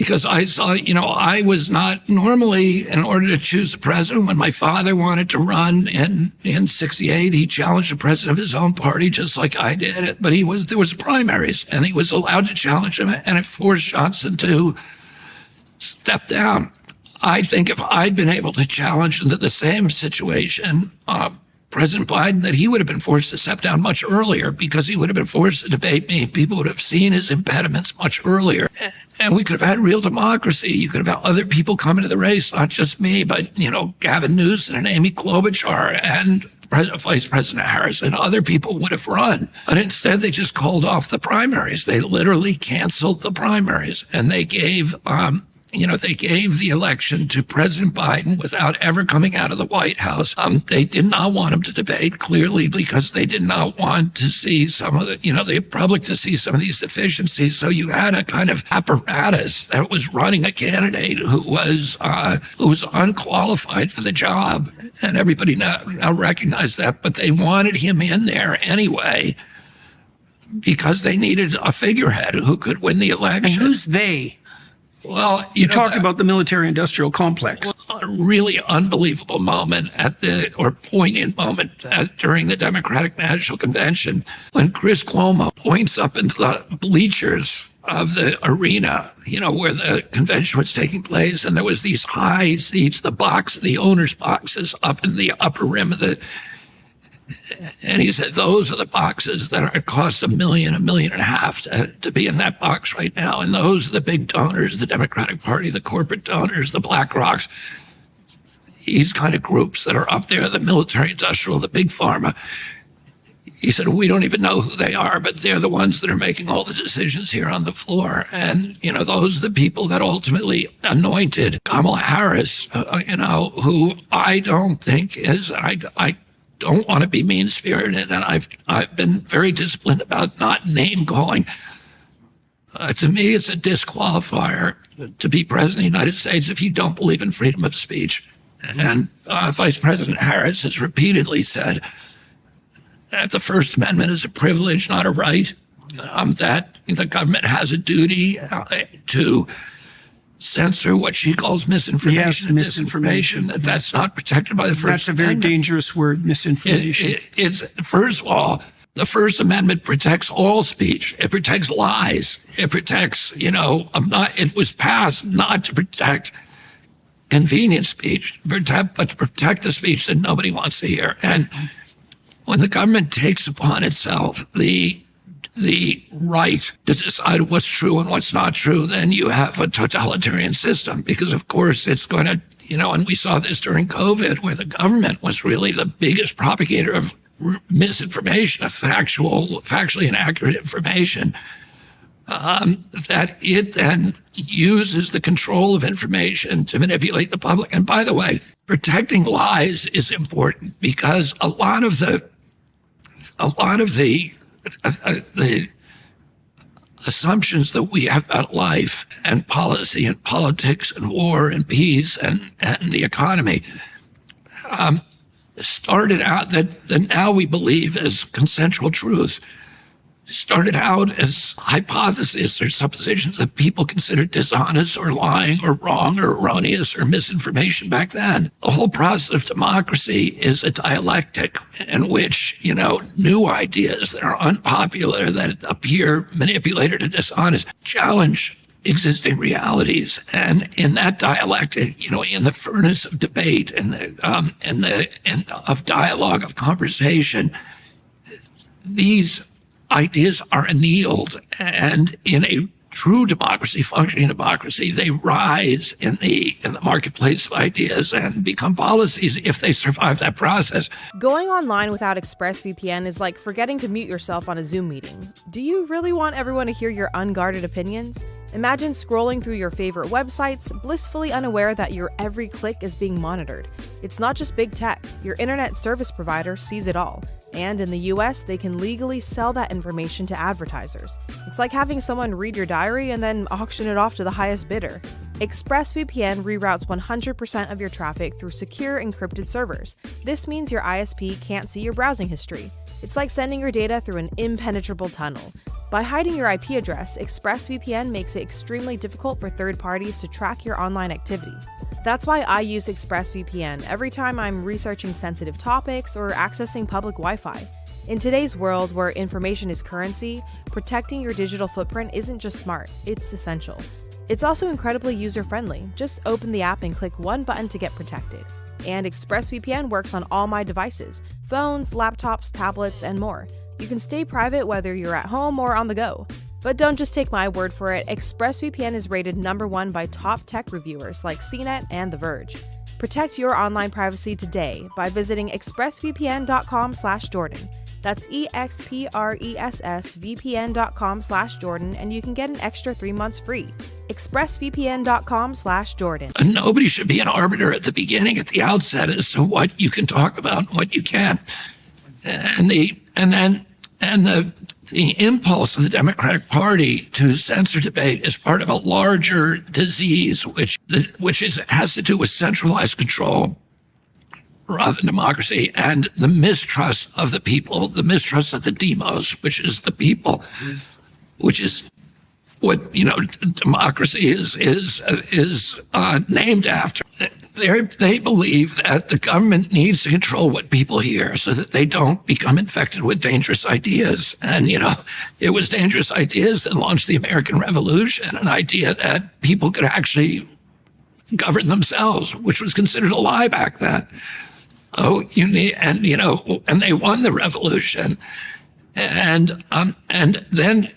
because I saw, I was not normally, in order to choose a president, when my father wanted to run in 68, he challenged the president of his own party, just like I did. But there was primaries, and he was allowed to challenge him, and it forced Johnson to step down. I think if I'd been able to challenge into the same situation, President Biden, that he would have been forced to step down much earlier, because he would have been forced to debate me. People would have seen his impediments much earlier. And we could have had real democracy. You could have had other people come into the race, not just me, but, Gavin Newsom and Amy Klobuchar and Vice President Harris, and other people would have run. But instead, they just called off the primaries. They literally canceled the primaries, and they gave the election to President Biden without ever coming out of the White House. They did not want him to debate, clearly, because they did not want to see the public to see some of these deficiencies. So you had a kind of apparatus that was running a candidate who was unqualified for the job, and everybody now recognized that. But they wanted him in there anyway, because they needed a figurehead who could win the election. And who's they? Well, you talked about the military-industrial complex. A really unbelievable moment poignant moment during the Democratic National Convention, when Chris Cuomo points up into the bleachers of the arena, where the convention was taking place, and there was these high seats, the owners' boxes up in the upper rim of the. And he said, those are the boxes that cost $1 million, $1.5 million to be in that box right now. And those are the big donors, the Democratic Party, the corporate donors, the BlackRocks, these kind of groups that are up there, the military industrial, the big pharma. He said, we don't even know who they are, but they're the ones that are making all the decisions here on the floor. And, those are the people that ultimately anointed Kamala Harris, who I don't think is, I don't want to be mean-spirited, and I've been very disciplined about not name-calling. To me, it's a disqualifier to be president of the United States if you don't believe in freedom of speech. And Vice President Harris has repeatedly said that the First Amendment is a privilege, not a right, that the government has a duty to censor what she calls misinformation and disinformation, that's not protected by the First Amendment. That's a very dangerous word, misinformation. First of all, the First Amendment protects all speech. It protects lies. It protects, it was passed not to protect convenient speech, but to protect the speech that nobody wants to hear. And when the government takes upon itself the right to decide what's true and what's not true, then you have a totalitarian system, because of course it's going to, and we saw this during COVID, where the government was really the biggest propagator of misinformation, of factually inaccurate information, that it then uses the control of information to manipulate the public. And by the way, protecting lies is important, because a lot of the assumptions that we have about life and policy and politics and war and peace and the economy started out that now we believe as consensual truths, started out as hypotheses or suppositions that people considered dishonest or lying or wrong or erroneous or misinformation back then. The whole process of democracy is a dialectic in which, new ideas that are unpopular, that appear manipulated and dishonest, challenge existing realities. And in that dialectic, in the furnace of debate and of dialogue, of conversation, these ideas are annealed, and in a true democracy, functioning democracy, they rise in the marketplace of ideas and become policies if they survive that process. Going online without ExpressVPN is like forgetting to mute yourself on a Zoom meeting. Do you really want everyone to hear your unguarded opinions? Imagine scrolling through your favorite websites, blissfully unaware that your every click is being monitored. It's not just big tech. Your internet service provider sees it all. And in the US, they can legally sell that information to advertisers. It's like having someone read your diary and then auction it off to the highest bidder. ExpressVPN reroutes 100% of your traffic through secure encrypted servers. This means your ISP can't see your browsing history. It's like sending your data through an impenetrable tunnel. By hiding your IP address, ExpressVPN makes it extremely difficult for third parties to track your online activity. That's why I use ExpressVPN every time I'm researching sensitive topics or accessing public Wi-Fi. In today's world where information is currency, protecting your digital footprint isn't just smart, it's essential. It's also incredibly user-friendly. Just open the app and click one button to get protected. And ExpressVPN works on all my devices, phones, laptops, tablets, and more. You can stay private whether you're at home or on the go. But don't just take my word for it. ExpressVPN is rated #1 by top tech reviewers like CNET and The Verge. Protect your online privacy today by visiting expressvpn.com/Jordan. That's expressvpn.com/Jordan, and you can get an extra 3 months free. expressvpn.com/Jordan. Nobody should be an arbiter at the beginning, at the outset, as to what you can talk about and what you can't. And the impulse of the Democratic Party to censor debate is part of a larger disease, which has to do with centralized control rather than democracy, and the mistrust of the people, the mistrust of the demos, which is the people, which is what democracy is named after. They believe that the government needs to control what people hear so that they don't become infected with dangerous ideas. And, it was dangerous ideas that launched the American Revolution, an idea that people could actually govern themselves, which was considered a lie back then. And they won the revolution. And then